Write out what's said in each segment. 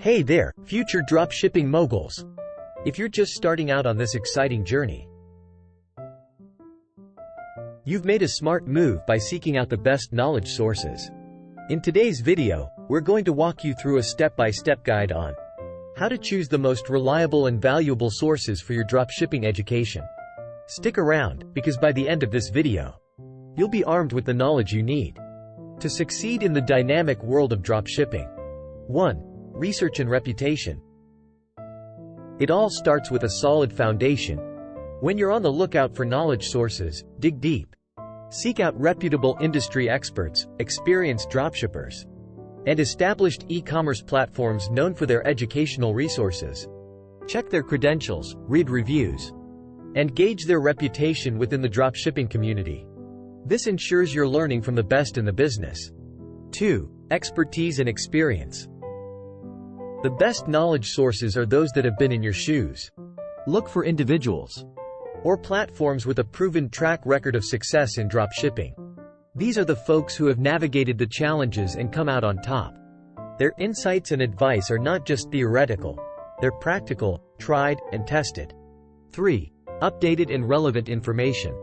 Hey there, future dropshipping moguls! If you're just starting out on this exciting journey, you've made a smart move by seeking out the best knowledge sources. In today's video, we're going to walk you through a step-by-step guide on how to choose the most reliable and valuable sources for your dropshipping education. Stick around, because by the end of this video, you'll be armed with the knowledge you need to succeed in the dynamic world of dropshipping. 1. Research and reputation. It all starts with a solid foundation. When you're on the lookout for knowledge sources, dig deep. Seek out reputable industry experts, experienced dropshippers, and established e-commerce platforms known for their educational resources. Check their credentials, read reviews, and gauge their reputation within the dropshipping community. This ensures you're learning from the best in the business. 2. Expertise and experience. The best knowledge sources are those that have been in your shoes. Look for individuals or platforms with a proven track record of success in dropshipping. These are the folks who have navigated the challenges and come out on top. Their insights and advice are not just theoretical, they're practical, tried, and tested. 3. Updated and relevant information.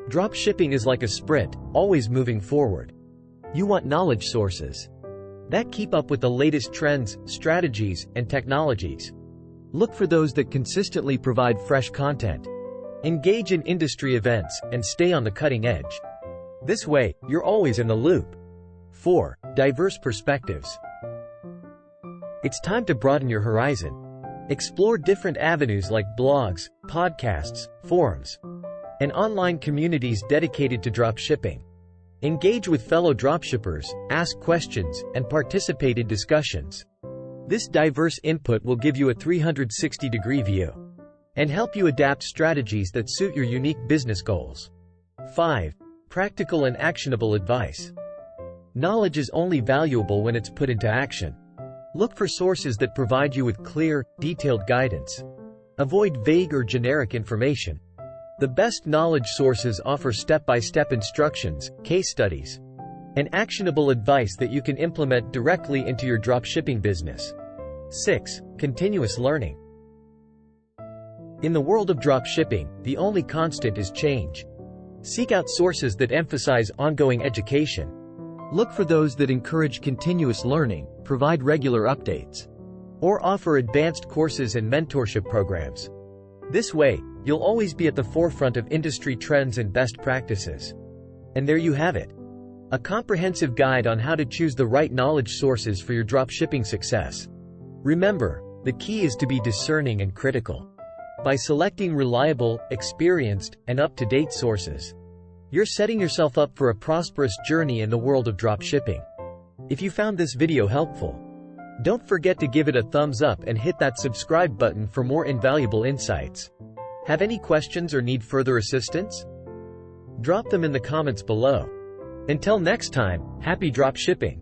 Dropshipping is like a sprint, always moving forward. You want knowledge sources that keep up with the latest trends, strategies, and technologies. Look for those that consistently provide fresh content. Engage in industry events, and stay on the cutting edge. This way, you're always in the loop. 4. Diverse perspectives. It's time to broaden your horizon. Explore different avenues like blogs, podcasts, forums, and online communities dedicated to dropshipping. Engage with fellow dropshippers, ask questions, and participate in discussions. This diverse input will give you a 360-degree view and help you adapt strategies that suit your unique business goals. 5. Practical and actionable advice. Knowledge is only valuable when it's put into action. Look for sources that provide you with clear, detailed guidance. Avoid vague or generic information. The best knowledge sources offer step-by-step instructions, case studies, and actionable advice that you can implement directly into your dropshipping business. 6. Continuous learning. In the world of dropshipping, the only constant is change. Seek out sources that emphasize ongoing education. Look for those that encourage continuous learning, provide regular updates, or offer advanced courses and mentorship programs. This way, you'll always be at the forefront of industry trends and best practices. And there you have it. A comprehensive guide on how to choose the right knowledge sources for your dropshipping success. Remember, the key is to be discerning and critical. By selecting reliable, experienced, and up-to-date sources, you're setting yourself up for a prosperous journey in the world of dropshipping. If you found this video helpful, don't forget to give it a thumbs up and hit that subscribe button for more invaluable insights. Have any questions or need further assistance? Drop them in the comments below. Until next time, happy dropshipping!